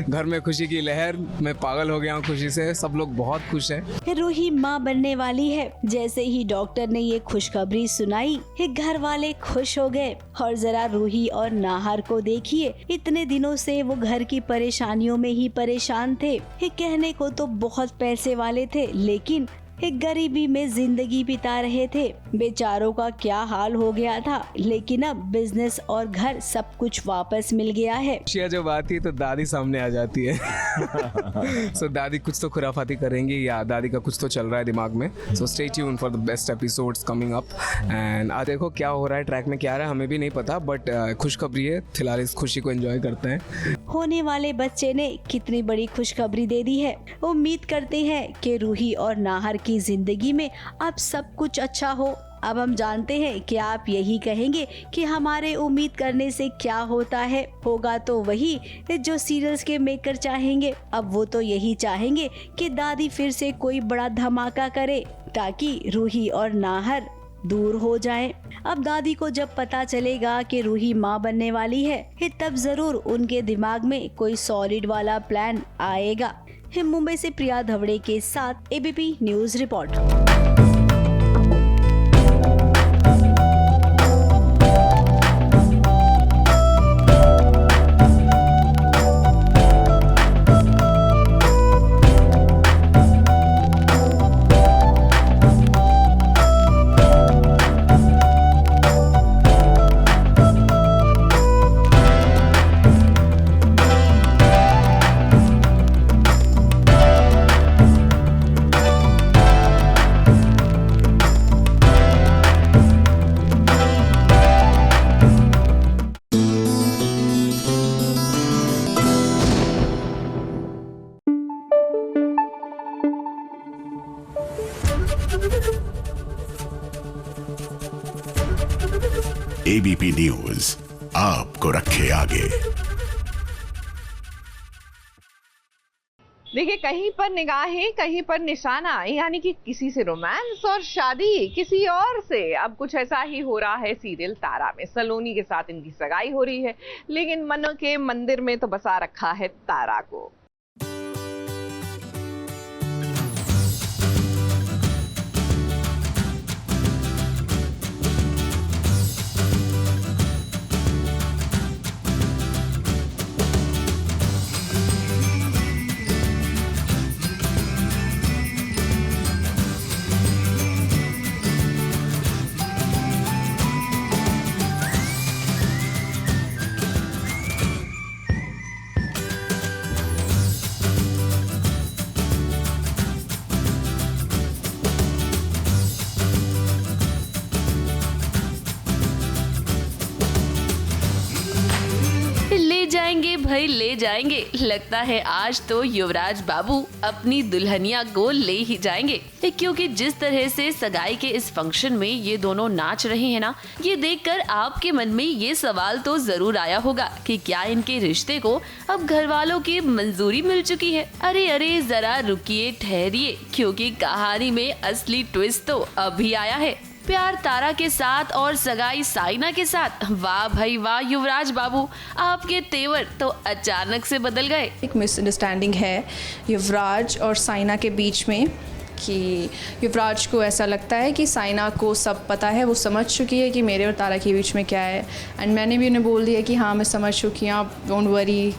घर में खुशी की लहर, मैं पागल हो गया हूँ खुशी से, सब लोग बहुत खुश हैं। रूही माँ बनने वाली है। जैसे ही डॉक्टर ने ये खुशखबरी सुनाई, घर वाले खुश हो गए। और जरा रूही और नाहर को देखिए, इतने दिनों से वो घर की परेशानियों में ही परेशान थे। कहने को तो बहुत पैसे वाले थे, लेकिन एक गरीबी में जिंदगी बिता रहे थे। बेचारों का क्या हाल हो गया था, लेकिन अब बिजनेस और घर सब कुछ वापस मिल गया है। खुशियाँ जब आती है तो दादी सामने आ जाती है। सो दादी कुछ तो खुराफाती करेंगी या दादी का कुछ तो चल रहा है दिमाग में। So stay tuned for the best episodes coming up and आज देखो क्या हो रहा है, ट्रैक में क्या आ रहा है हमें भी नहीं पता, बट खुशखबरी है, फिलहाल इस खुशी को एंजॉय करते हैं। होने वाले बच्चे ने कितनी बड़ी खुशखबरी दे दी है। उम्मीद करते हैं कि रूही और नाहर की जिंदगी में अब सब कुछ अच्छा हो। अब हम जानते हैं कि आप यही कहेंगे कि हमारे उम्मीद करने से क्या होता है, होगा तो वही जो सीरियल्स के मेकर चाहेंगे। अब वो तो यही चाहेंगे कि दादी फिर से कोई बड़ा धमाका करे ताकि रूही और नाहर दूर हो जाएं। अब दादी को जब पता चलेगा कि रूही माँ बनने वाली है, तब जरूर उनके दिमाग में कोई सॉलिड वाला प्लान आएगा। मुंबई से प्रिया धवड़े के साथ ABP news report. ABP news आपको रखे आगे। देखिए, कहीं पर निगाहें कहीं पर निशाना, यानी कि किसी से रोमांस और शादी किसी और से। अब कुछ ऐसा ही हो रहा है सीरियल तारा में। सलोनी के साथ इनकी सगाई हो रही है, लेकिन मन के मंदिर में तो बसा रखा है तारा को। भाई ले जाएंगे। लगता है आज तो युवराज बाबू अपनी दुल्हनिया को ले ही जाएंगे, क्योंकि जिस तरह से सगाई के इस फंक्शन में ये दोनों नाच रहे हैं ना, ये देखकर आपके मन में ये सवाल तो जरूर आया होगा कि क्या इनके रिश्ते को अब घर वालों की मंजूरी मिल चुकी है। अरे अरे जरा रुकिए, ठहरिए, क्योंकि कहानी में असली ट्विस्ट तो अभी आया है। प्यार तारा के साथ और सगाई साइना के साथ। वाह भाई वाह युवराज बाबू, आपके तेवर तो अचानक से बदल गए। एक मिसअंडरस्टैंडिंग है युवराज और साइना के बीच में कि युवराज को ऐसा लगता है कि साइना को सब पता है, वो समझ चुकी है कि मेरे और तारा के बीच में क्या है। एंड मैंने भी उन्हें बोल दिया कि हाँ मैं समझ चुकी हूँ, आप डोंट वरी।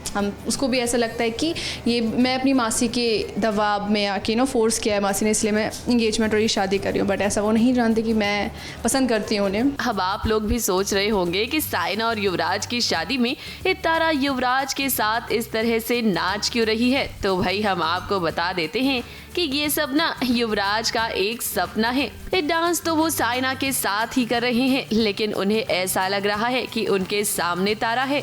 हम उसको भी ऐसा लगता है कि ये मैं अपनी मासी के दबाव में आके फोर्स किया है मासी ने, इसलिए मैं इंगेजमेंट और ये शादी कर रही हूँ। बट ऐसा वो नहीं जानते कि मैं पसंद करती हूँ उन्हें। अब आप लोग भी सोच रहे होंगे कि साइना और युवराज की शादी में तारा युवराज के साथ इस तरह से नाच क्यों रही है। तो भाई हम आपको बता देते हैं कि ये सब ना युवराज का एक सपना है। डांस तो वो साइना के साथ ही कर रहे हैं, लेकिन उन्हें ऐसा लग रहा है कि उनके सामने तारा है।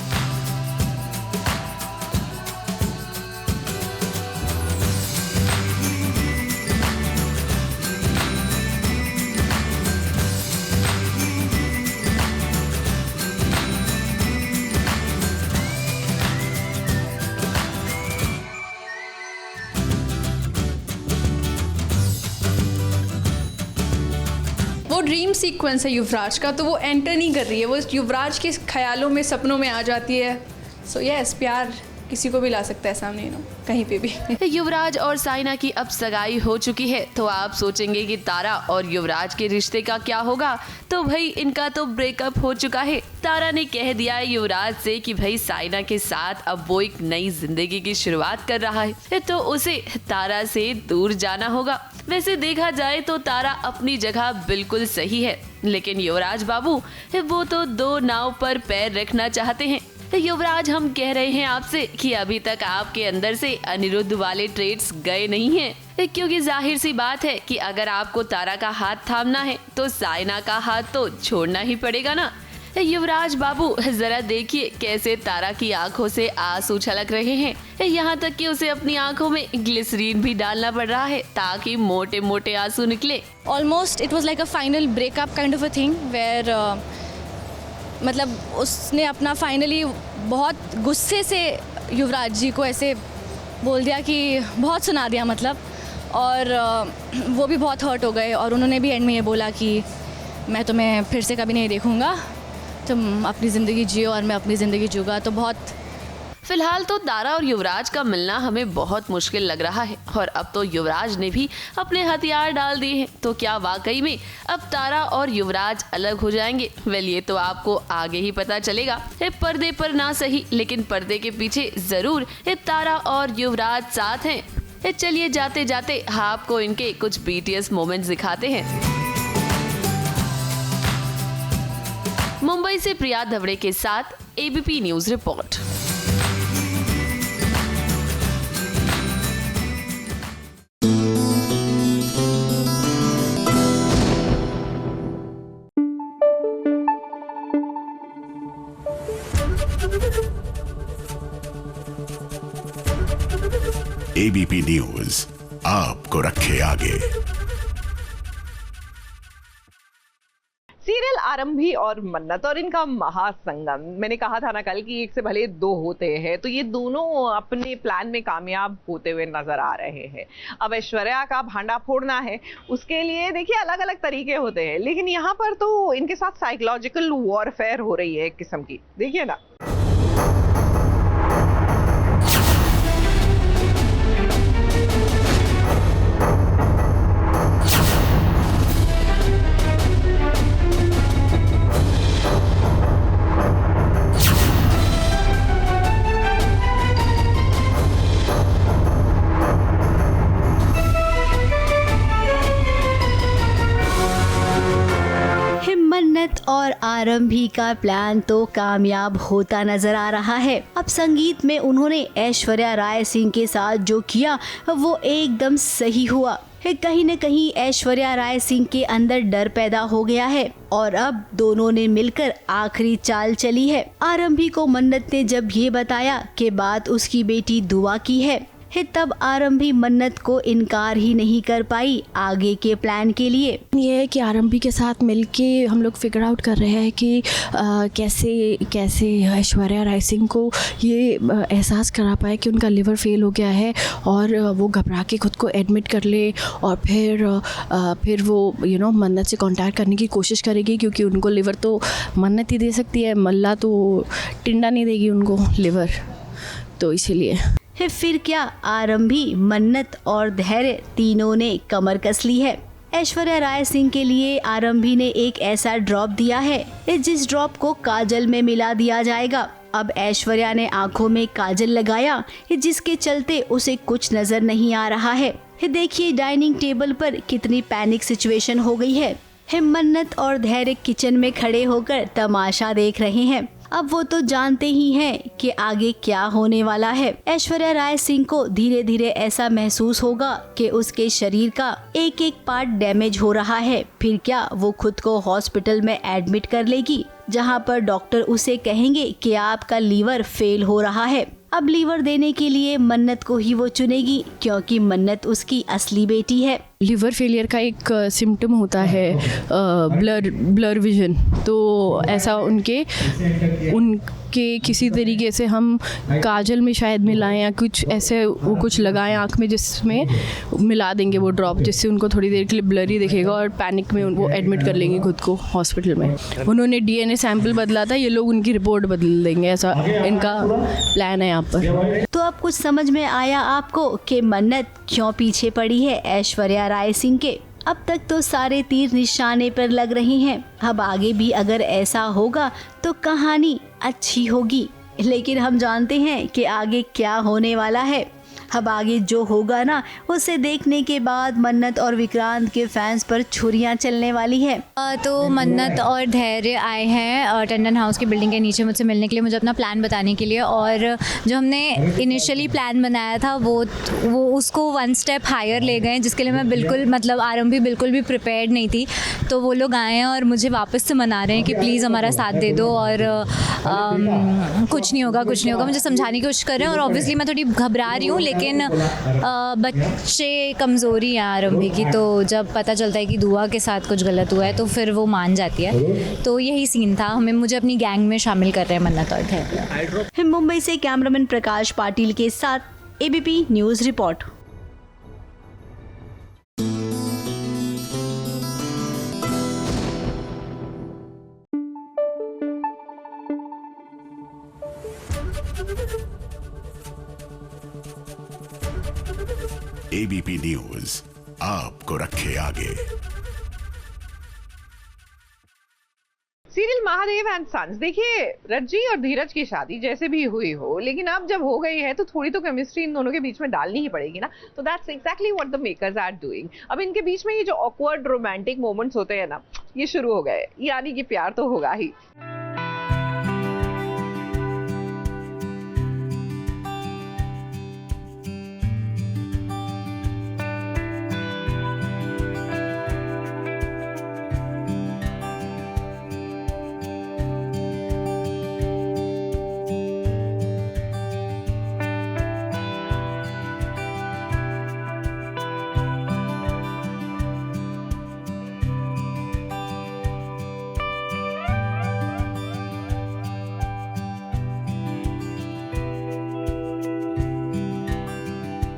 ड्रीम सीक्वेंस है युवराज का, तो वो एंटर नहीं कर रही है, वो युवराज के ख्यालों में, सपनों में आ जाती है। सो यस, प्यार किसी को भी ला सकता है सामने, कहीं पे भी। युवराज और साइना की अब सगाई हो चुकी है, तो आप सोचेंगे कि तारा और युवराज के रिश्ते का क्या होगा। तो भाई इनका तो ब्रेकअप हो चुका है। तारा ने कह दिया है युवराज से कि भाई साइना के साथ अब वो एक नई जिंदगी की शुरुआत कर रहा है, तो उसे तारा से दूर जाना होगा। वैसे देखा जाए तो तारा अपनी जगह बिल्कुल सही है, लेकिन युवराज बाबू वो तो दो नाव पर पैर रखना चाहते हैं। युवराज, हम कह रहे हैं आपसे कि अभी तक आपके अंदर से अनिरुद्ध वाले ट्रेड्स गए नहीं हैं, क्योंकि जाहिर सी बात है कि अगर आपको तारा का हाथ थामना है तो साइना का हाथ तो छोड़ना ही पड़ेगा ना। युवराज बाबू, जरा देखिए कैसे तारा की आंखों से आंसू छलक रहे हैं, यहाँ तक कि उसे अपनी आंखों में ग्लिसरीन भी डालना पड़ रहा है ताकि मोटे मोटे आंसू निकले। Almost it was like a final breakup kind of a thing where मतलब उसने अपना फाइनली बहुत गुस्से से युवराज जी को ऐसे बोल दिया कि बहुत सुना दिया मतलब, और वो भी बहुत हर्ट हो गए और उन्होंने भी एंड में ये बोला कि मैं तुम्हें फिर से कभी नहीं देखूंगा, तुम अपनी ज़िंदगी जियो और मैं अपनी ज़िंदगी जीऊंगा। तो बहुत फिलहाल तो तारा और युवराज का मिलना हमें बहुत मुश्किल लग रहा है, और अब तो युवराज ने भी अपने हथियार डाल दिए हैं। तो क्या वाकई में अब तारा और युवराज अलग हो जाएंगे? वेल, ये तो आपको आगे ही पता चलेगा। पर्दे पर ना सही, लेकिन पर्दे के पीछे जरूर तारा और युवराज साथ हैं। चलिए जाते जाते आपको इनके कुछ BTS मोमेंट्स दिखाते हैं। मुंबई से प्रिया धवड़े के साथ ABP news report. ABP news आपको रखे आगे। सीरियल आरंभी और मन्नत और इनका महासंगम, मैंने कहा था ना कल कि एक से भले दो होते हैं, तो ये दोनों अपने प्लान में कामयाब होते हुए नजर आ रहे हैं। अब ऐश्वर्या का भांडा फोड़ना है, उसके लिए देखिए अलग अलग तरीके होते हैं, लेकिन यहाँ पर तो इनके साथ साइकोलॉजिकल वॉरफेयर हो रही है एक किस्म की। देखिए ना। मन्नत और आरंभी का प्लान तो कामयाब होता नजर आ रहा है। अब संगीत में उन्होंने ऐश्वर्या राय सिंह के साथ जो किया वो एकदम सही हुआ। कहीं न कहीं ऐश्वर्या राय सिंह के अंदर डर पैदा हो गया है और अब दोनों ने मिलकर आखिरी चाल चली है। आरंभी को मन्नत ने जब ये बताया कि बात उसकी बेटी दुआ की है, तब आरंभी मन्नत को इनकार ही नहीं कर पाई आगे के प्लान के लिए। ये है कि आरंभी के साथ मिलके हम लोग फिगर आउट कर रहे हैं कि कैसे ऐश्वर्या राय सिंह को ये एहसास करा पाए कि उनका लिवर फेल हो गया है और वो घबरा के खुद को एडमिट कर ले, और फिर वो मन्नत से कांटेक्ट करने की कोशिश करेगी, क्योंकि उनको लिवर तो मन्नत ही दे सकती है, मल्ला तो टिंडा नहीं देगी उनको लिवर, तो इसीलिए फिर क्या आरंभी, मन्नत और धैर्य तीनों ने कमर कस ली है। ऐश्वर्या राय सिंह के लिए आरंभी ने एक ऐसा ड्रॉप दिया है जिस ड्रॉप को काजल में मिला दिया जाएगा। अब ऐश्वर्या ने आंखों में काजल लगाया जिसके चलते उसे कुछ नजर नहीं आ रहा है। देखिए डाइनिंग टेबल पर कितनी पैनिक सिचुएशन हो गई है। मन्नत और धैर्य किचन में खड़े होकर तमाशा देख रहे हैं। अब वो तो जानते ही हैं कि आगे क्या होने वाला है। ऐश्वर्या राय सिंह को धीरे धीरे ऐसा महसूस होगा कि उसके शरीर का एक एक पार्ट डैमेज हो रहा है। फिर क्या वो खुद को हॉस्पिटल में एडमिट कर लेगी, जहां पर डॉक्टर उसे कहेंगे कि आपका लीवर फेल हो रहा है। अब लीवर देने के लिए मन्नत को ही वो चुनेगी, क्योंकि मन्नत उसकी असली बेटी है। लिवर फेलियर का एक सिम्टम होता है ब्लर विजन। तो ऐसा उनके किसी तरीके से हम काजल में शायद मिलाएं या कुछ ऐसे वो कुछ लगाएं आँख में, जिसमें मिला देंगे वो ड्रॉप, जिससे उनको थोड़ी देर के लिए ब्लरी दिखेगा और पैनिक में वो एडमिट कर लेंगे खुद को हॉस्पिटल में। उन्होंने DNA सैंपल बदला था, ये लोग उनकी रिपोर्ट बदल देंगे, ऐसा इनका प्लान है यहाँ पर। तो अब कुछ समझ में आया आपको कि मन्नत क्यों पीछे पड़ी है ऐश्वर्या राय सिंह के। अब तक तो सारे तीर निशाने पर लग रहे हैं, अब आगे भी अगर ऐसा होगा तो कहानी अच्छी होगी। लेकिन हम जानते हैं कि आगे क्या होने वाला है। अब आगे जो होगा ना, उसे देखने के बाद मन्नत और विक्रांत के फैंस पर छुरियां चलने वाली है। तो मन्नत और धैर्य आए हैं टंडन हाउस की बिल्डिंग के नीचे मुझसे मिलने के लिए, मुझे अपना प्लान बताने के लिए। और जो हमने इनिशियली प्लान बनाया था वो उसको 1 स्टेप हायर ले गए, जिसके लिए मैं बिल्कुल मतलब आरंभी बिल्कुल भी प्रिपेयर्ड नहीं थी। तो वो लोग आए हैं और मुझे वापस से मना रहे हैं कि प्लीज़ हमारा साथ दे दो और कुछ नहीं होगा, मुझे समझाने की कोशिश कर रहे हैं। और ऑब्वियसली मैं थोड़ी घबरा रही हूँ, लेकिन बच्चे कमज़ोरी है आरंभी की, तो जब पता चलता है कि दुआ के साथ कुछ गलत हुआ है तो फिर वो मान जाती है। तो यही सीन था, मुझे अपनी गैंग में शामिल कर रहे हैं मन्नत और धैर्य। मुंबई से कैमरामैन प्रकाश पाटिल के साथ ABP news report. ABP news आपको रखे आगे। सीरियल महादेव एंड सन्स, देखिए रज्जी और धीरज की शादी जैसे भी हुई हो, लेकिन अब जब हो गई है तो थोड़ी तो केमिस्ट्री इन दोनों के बीच में डालनी ही पड़ेगी ना। तो that's exactly what the makers are doing. अब इनके बीच में ये जो ऑकवर्ड रोमांटिक मोमेंट्स होते हैं ना, ये शुरू हो गए, यानी कि प्यार तो होगा ही।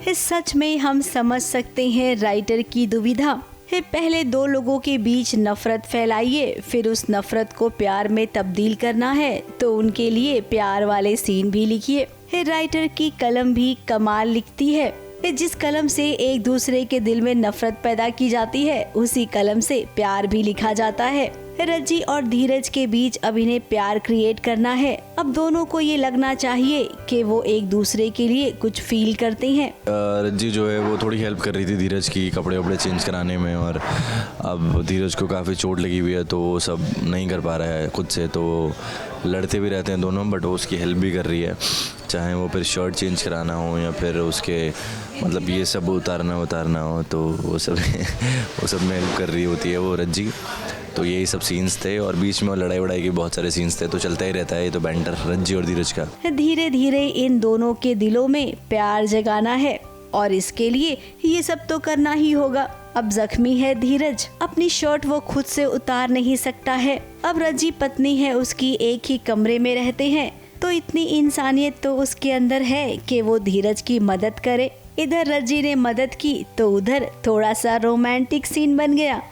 इस सच में हम समझ सकते हैं राइटर की दुविधा है। पहले 2 लोगों के बीच नफरत फैलाइए, फिर उस नफरत को प्यार में तब्दील करना है तो उनके लिए प्यार वाले सीन भी लिखिए। राइटर की कलम भी कमाल लिखती है। जिस कलम से एक दूसरे के दिल में नफरत पैदा की जाती है, उसी कलम से प्यार भी लिखा जाता है। रज्जी और धीरज के बीच अब इन्हें प्यार क्रिएट करना है। अब दोनों को ये लगना चाहिए कि वो एक दूसरे के लिए कुछ फील करते हैं। रज्जी जो है वो थोड़ी हेल्प कर रही थी धीरज की कपड़े वपड़े चेंज कराने में, और अब धीरज को काफ़ी चोट लगी हुई है तो वो सब नहीं कर पा रहा है खुद से, तो लड़ते भी रहते हैं दोनों, बट वो उसकी हेल्प भी कर रही है, चाहे वो फिर शर्ट चेंज कराना हो या फिर उसके मतलब ये सब उतारना हो, तो वो सब में हेल्प कर रही होती है वो रज्जी। तो यही सब सीन्स थे और बीच में लड़ाई वड़ाई के बहुत सारे सीन्स थे, तो चलता ही रहता है ये तो बैंटर रज्जी और धीरज का। धीरे धीरे इन दोनों के दिलों में प्यार जगाना है और इसके लिए ये सब तो करना ही होगा। अब जख्मी है धीरज, अपनी शर्ट वो खुद से उतार नहीं सकता है। अब रज्जी पत्नी है उसकी, एक ही कमरे में रहते हैं, तो इतनी इंसानियत तो उसके अंदर है कि वो धीरज की मदद करे। इधर रज्जी ने मदद की तो उधर थोड़ा सा रोमांटिक सीन बन गया।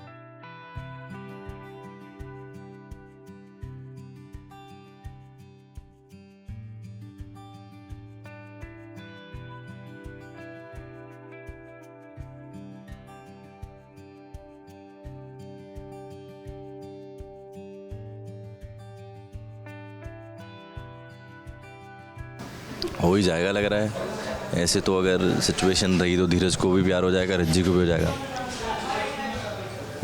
हो ही जाएगा लग रहा है ऐसे, तो अगर सिचुएशन रही तो धीरज को भी प्यार हो जाएगा, रज्जी को भी हो जाएगा।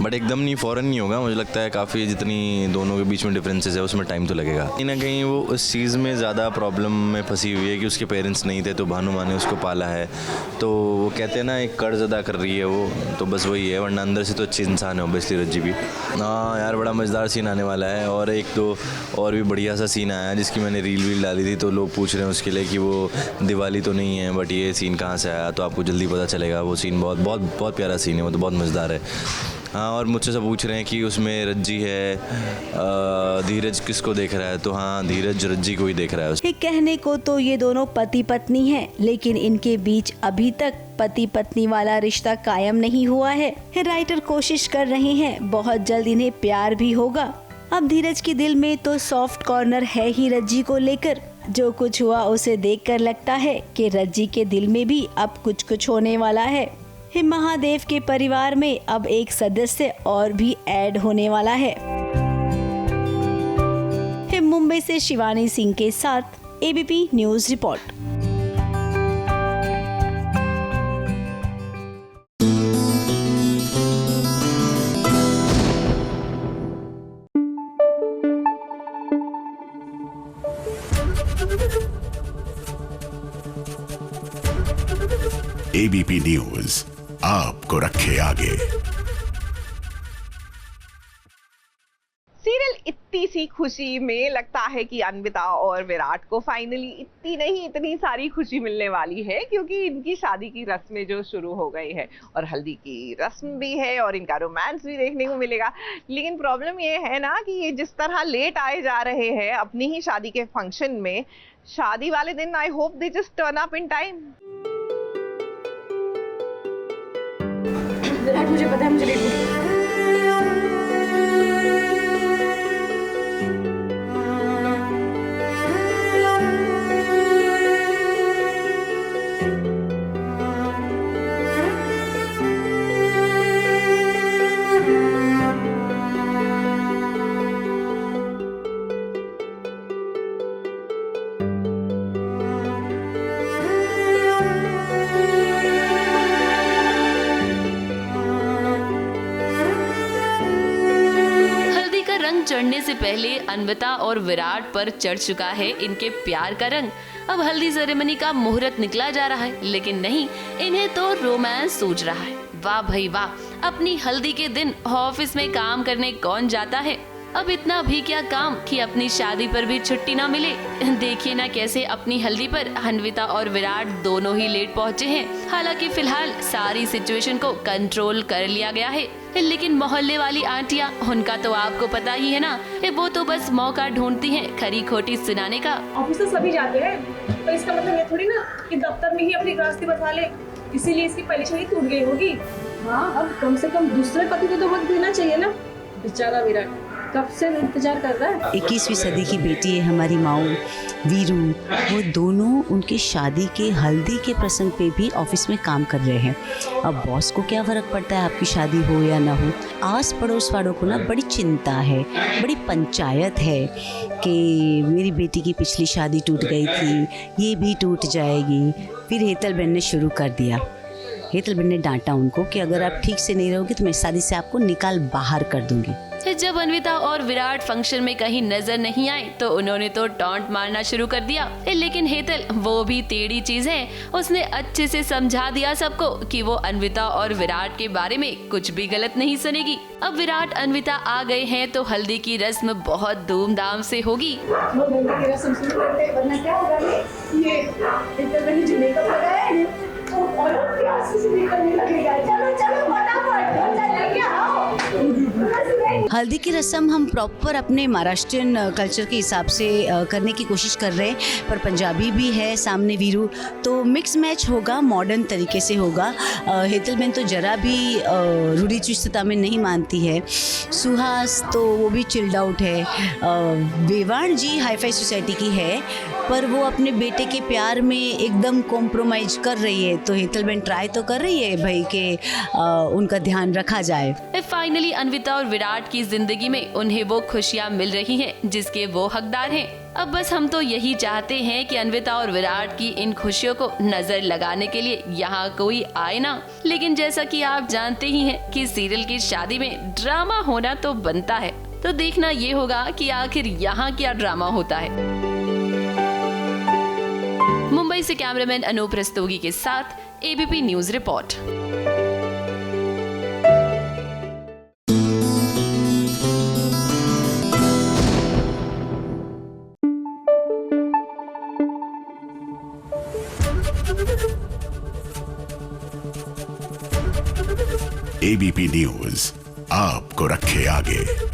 बट एकदम नहीं, फ़ौरन नहीं होगा। मुझे लगता है काफ़ी जितनी दोनों के बीच में डिफरेंसेस है उसमें टाइम तो लगेगा। कहीं ना कहीं वो उस चीज़ में ज़्यादा प्रॉब्लम में फंसी हुई है कि उसके पेरेंट्स नहीं थे तो भानु माँ ने उसको पाला है, तो वो कहते हैं ना एक कर्ज अदा कर रही है वो, तो बस वही है। वरना अंदर से तो अच्छी इंसान है ऑब्वियसली रज्जी भी। हाँ यार, बड़ा मज़ेदार सीन आने वाला है। और एक तो और भी बढ़िया सा सीन आया जिसकी मैंने रील डाली थी, तो लोग पूछ रहे हैं उसके लिए कि वो दिवाली तो नहीं है, बट ये सीन कहाँ से आया, तो आपको जल्दी पता चलेगा। वो सीन बहुत बहुत बहुत प्यारा सीन है, वो तो बहुत मज़ेदार है। हाँ, और मुझसे सब पूछ रहे हैं कि उसमें रज्जी है, धीरज किसको देख रहा है, तो हाँ धीरज रज्जी को ही देख रहा है। कहने को तो ये दोनों पति पत्नी हैं, लेकिन इनके बीच अभी तक पति पत्नी वाला रिश्ता कायम नहीं हुआ है। राइटर कोशिश कर रहे हैं, बहुत जल्द इन्हें प्यार भी होगा। अब धीरज के दिल में तो सॉफ्ट कॉर्नर है ही रज्जी को लेकर। जो कुछ हुआ उसे देखकर लगता है कि रज्जी के दिल में भी अब कुछ होने वाला है। महादेव के परिवार में अब एक सदस्य और भी ऐड होने वाला है। मुंबई से शिवानी सिंह के साथ ABP news report. ABP news आपको रखे आगे। सीरियल इतनी सी खुशी में लगता है कि अन्विता और विराट को फाइनली इतनी नहीं इतनी सारी खुशी मिलने वाली है, क्योंकि इनकी शादी की रस्में जो शुरू हो गई है और हल्दी की रस्म भी है और इनका रोमांस भी देखने को मिलेगा। लेकिन प्रॉब्लम ये है ना कि ये जिस तरह लेट आए जा रहे हैं अपनी ही शादी के फंक्शन में, शादी वाले दिन I hope they just turn up in time. Virat, मुझे पता है मुझे लेट चढ़ने से पहले अन्विता और विराट पर चढ़ चुका है इनके प्यार का रंग। अब हल्दी सेरेमनी का मुहूर्त निकला जा रहा है, लेकिन नहीं, इन्हें तो रोमांस सूझ रहा है। वाह भाई वाह, अपनी हल्दी के दिन ऑफिस में काम करने कौन जाता है। अब इतना भी क्या काम कि अपनी शादी पर भी छुट्टी ना मिले। देखिए ना कैसे अपनी हल्दी पर अन्विता और विराट दोनों ही लेट पहुंचे हैं। हालांकि फिलहाल सारी सिचुएशन को कंट्रोल कर लिया गया है, लेकिन मोहल्ले वाली आंटियां, उनका तो आपको पता ही है ना, वो तो बस मौका ढूंढती हैं खरी खोटी सुनाने का। ऑफिस तो सभी जाते हैं, तो इसका मतलब ये थोड़ी ना कि दफ्तर में ही अपनी गृहस्थी बसा ले, इसीलिए इसकी पहली शादी टूट गई होगी। हाँ, अब कम से कम दूसरे पति को तो वक्त देना चाहिए ना। बेचारा विराट कब से इंतजार कर रहा है। 21वीं सदी की बेटी है हमारी माऊ वीरू, वो दोनों उनकी शादी के हल्दी के प्रसंग पे भी ऑफिस में काम कर रहे हैं। अब बॉस को क्या फ़र्क पड़ता है आपकी शादी हो या ना हो। आस पड़ोस वालों को ना बड़ी चिंता है, बड़ी पंचायत है कि मेरी बेटी की पिछली शादी टूट गई थी, ये भी टूट जाएगी। फिर हेतल बहन ने शुरू कर दिया। हेतल बहन ने डांटा उनको कि अगर आप ठीक से नहीं रहोगे तो मैं शादी से आपको निकाल बाहर कर दूंगी। जब अन्विता और विराट फंक्शन में कहीं नजर नहीं आए तो उन्होंने तो टॉन्ट मारना शुरू कर दिया। लेकिन हेतल वो भी टेढ़ी चीज है, उसने अच्छे से समझा दिया सबको कि वो अन्विता और विराट के बारे में कुछ भी गलत नहीं सुनेगी। अब विराट अन्विता आ गए हैं तो हल्दी की रस्म बहुत धूमधाम से होगी। हल्दी की रस्म हम प्रॉपर अपने महाराष्ट्रियन कल्चर के हिसाब से करने की कोशिश कर रहे हैं, पर पंजाबी भी है सामने वीरू, तो मिक्स मैच होगा, मॉडर्न तरीके से होगा। हेतल बहन तो जरा भी रूढ़ी चुस्तता में नहीं मानती है। सुहास तो वो भी चिल्ड आउट है। वेवाण जी हाईफाई सोसाइटी की है, पर वो अपने बेटे के प्यार में एकदम कॉम्प्रोमाइज कर रही है। तो हेतल बहन ट्राई तो कर रही है भाई कि उनका ध्यान रखा जाए। फाइनली अन्विता और विराट की की जिंदगी में उन्हें वो खुशियाँ मिल रही हैं जिसके वो हकदार हैं। अब बस हम तो यही चाहते हैं कि अन्विता और विराट की इन खुशियों को नजर लगाने के लिए यहाँ कोई आए ना। लेकिन जैसा कि आप जानते ही हैं कि सीरियल की शादी में ड्रामा होना तो बनता है, तो देखना ये होगा कि आखिर यहाँ क्या ड्रामा होता है। मुंबई से कैमरामैन अनूप रस्तोगी के साथ ABP news report. ABP news आपको रखे आगे।